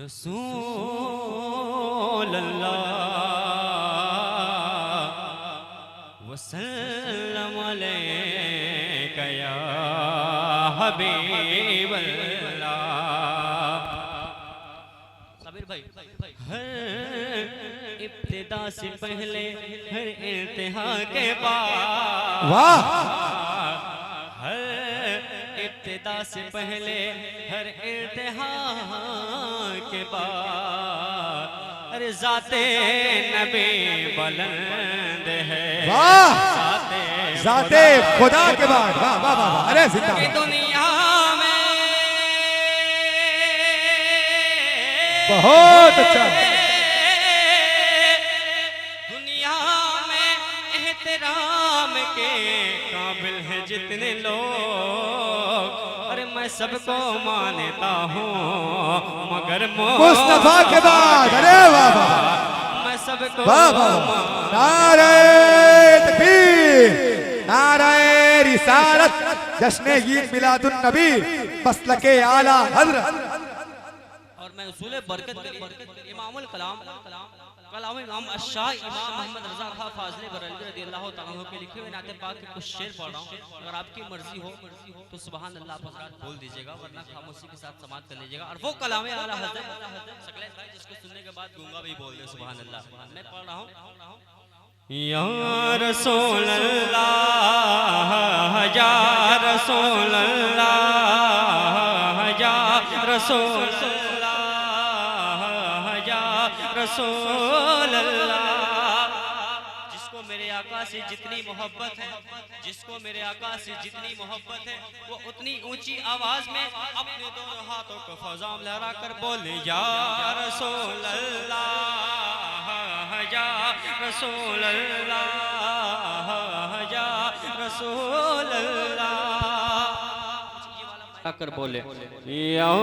रसूल अल्लाह वसल्लम अलैका या हबीब अल्लाह। सबीर भाई, हर इब्तिदा से पहले हर इंतहा के बाद, वाह, इब्तिदा से पहले हर इंतहा के बाद अरे ज़ाते नबी बुलंद है। वाह, ज़ाते खुदा के बाद, वाह वाह वाह, अरे जिंदाबाद। दुनिया में बहुत अच्छा, दुनिया में एहतराम के काबिल है जितने लोग, अरे मैं सबको मानता हूँ मगर मुस्तफा के बाद, अरे वाह वाह, मैं सबको वाह वाह, नारे तकबीर, नारे रिसालत, जश्न ईद मिलादुन नबी, मसलके आला हज़रत। और मैं उसूल बरकत के लिए इमामुल कलाम इमाम अश्शाह इमाम मोहम्मद रज़ा खां फाज़ले बरेलवी रज़ियल्लाहु तआला अन्हु के लिखे हुए नाते पाक के कुछ शेर पढ़ रहा हूँ। अगर आपकी मर्जी हो तो सुभान अल्लाह हज़रात बोल दीजिएगा, वरना खामोशी के साथ समाअत कर लीजिएगा। और वो कलाम आला हज़रत सकलेश भाई जिसको सुनने के बाद गूंगा भी बोल दे सुभान अल्लाह। मैं पढ़ रहा हूँ, या रसूल अल्लाह, या रसूल अल्लाह, या रसूल रसूल अल्लाह। जिसको मेरे आका से जितनी मोहब्बत है, जिसको मेरे आका से जितनी मोहब्बत है, वो उतनी ऊंची आवाज में अपने दोनों हाथों को फज़ा में लहरा कर बोले या रसूल अल्लाह, या रसूल अल्लाह, या रसूल अल्लाह कर बोले या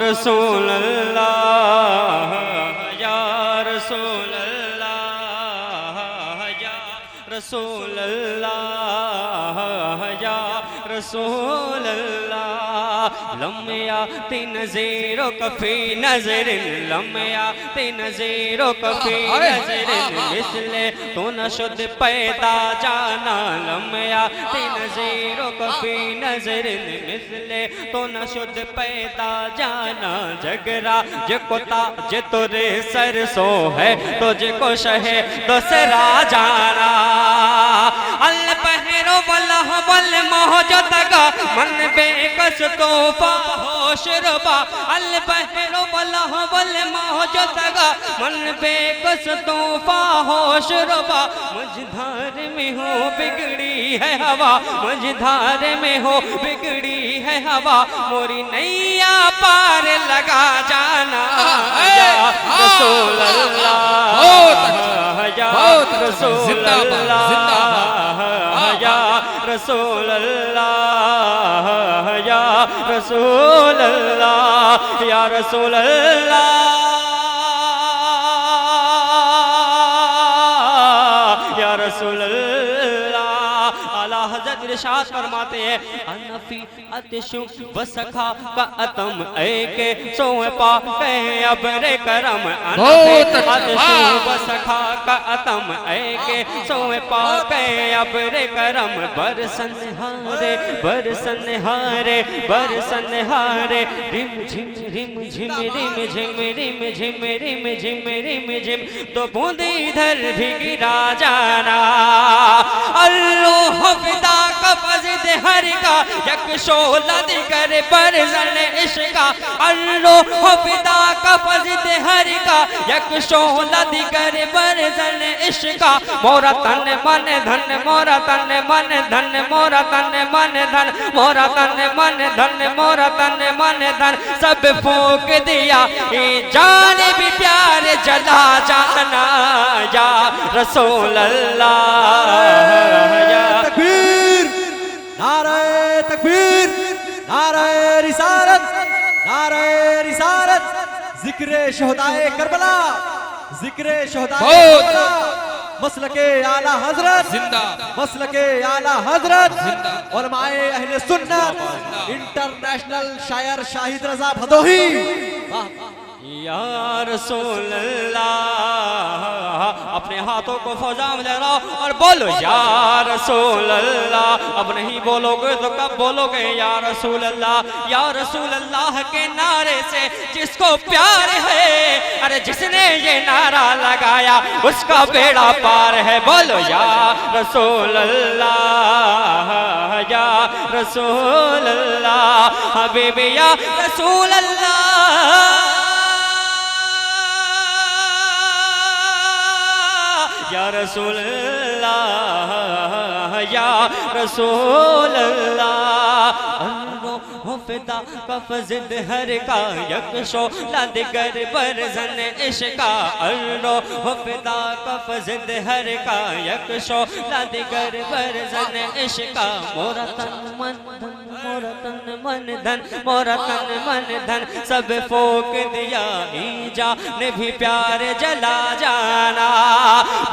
रसूल अल्लाह, या रसूल अल्लाह, या रसूल अल्लाह, या रसूल अल्लाह। लम्या तीन ज़ीरो कफी नजरिन, लम्या तीन ज़ीरो कफी नजरिन, इसलिए तो न शुद्ध पैदा जाना। लम्या तीन ज़ीरो कफी नजरिन, इसलिए तो न शुद्ध पैदा जाना। जगरा जिको ताज तुरे सरसो है, तुझको शहे दूसरा जाना। अल पहरो बल्लह बल मोहजतगा मन बेकस तोहफा होशरबा। अल पहरो बल्लह बल मोहजतगा मन बेकस तोहफा होशरबा। मुझधार में हो बिगड़ी है हवा, मुझधार में हो बिगड़ी है हवा, मोरी नैया पार लगा जाना। या रसूल अल्लाह, या रसूल अल्लाह, या रसूल अल्लाह, या रसूल अल्लाह, या रसूल अल्लाह, या रसूल अल्लाह। आला हज़रत इरशाद फरमाते हैं अनफी अतिशु वसखा का अतम ऐके सोए पा कहे अबरे करम। अनफी अतिशु वसखा का अतम ऐके सोए पा कहे अबरे करम। बरसन हारे बरसन हारे बरसन हारे, रिम झिम रिम झिम रिम झिम रिम झिम रिम झिम रिम झिम, तो बूंद इधर भी गिरा जाना। अल्लाह फिदा का फज़द हर का यक शोला दिगर पर जन इश्का। अल्लाह फिदा का फज़द हर का यक शोला दिगर पर जन इश्का। मोरा तन मन धन, मोरा तन मन धन, मोरा तन मन धन, मोरा तन मन धन, मोरा तन मन धन, सब फूंक दिया ये जान भी प्यार जला जाना। या रसूल अल्लाह, या तकबीर, नारे तकबीर, नारे रिसालत, नारे रिसालत, जिक्रे शहदाए करबला, जिक्रे शहदाए करबला, मसलके आला हजरत जिंदा, मसलके आला हजरत जिंदा, उलमाए अहले सुन्नत, इंटरनेशनल शायर शाहिद रजा भदोही। वाह या रसूल अल्लाह, अपने हाथों को फौजा में लहराओ और बोलो या रसूल अल्लाह। अब नहीं बोलोगे तो कब बोलोगे या रसूल अल्लाह। या रसूल अल्लाह के नारे से जिसको प्यार है, अरे जिसने ये नारा लगाया उसका बेड़ा पार है। बोलो या रसूल अल्लाह, या रसूल अल्लाह, हबीबी या रसूल अल्लाह, या रसूल अल्लाह, या रसूल अल्लाह। फिदा कफ जिद हर का यकशो लदगर बरजन इश्का। अर्रो फिदा कफ जिद हर का यकशो लदगर बरजन इश्का। मोरा तन मन धन, मोरा तन मन धन, मोरा तन मन धन सब फोक दिया ईजा ने भी प्यार जला जाना।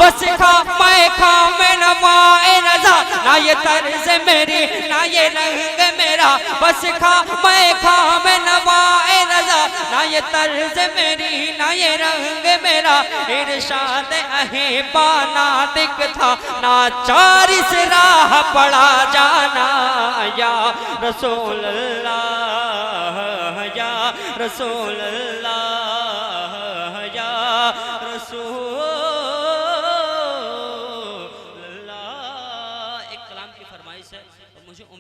बस खा मैं खा मैं नवाए रजा, ना ये तर्ज मेरी ना ये रंग मेरा। बस खा मैं खा मैं नवाए रजा, ना ये तर्ज मेरी ना ये रंग मेरा। इरशाद अहे पाना दिख था ना चार से राह पड़ा जाना। या रसूल अल्लाह, या रसूल अल्लाह, या रसूल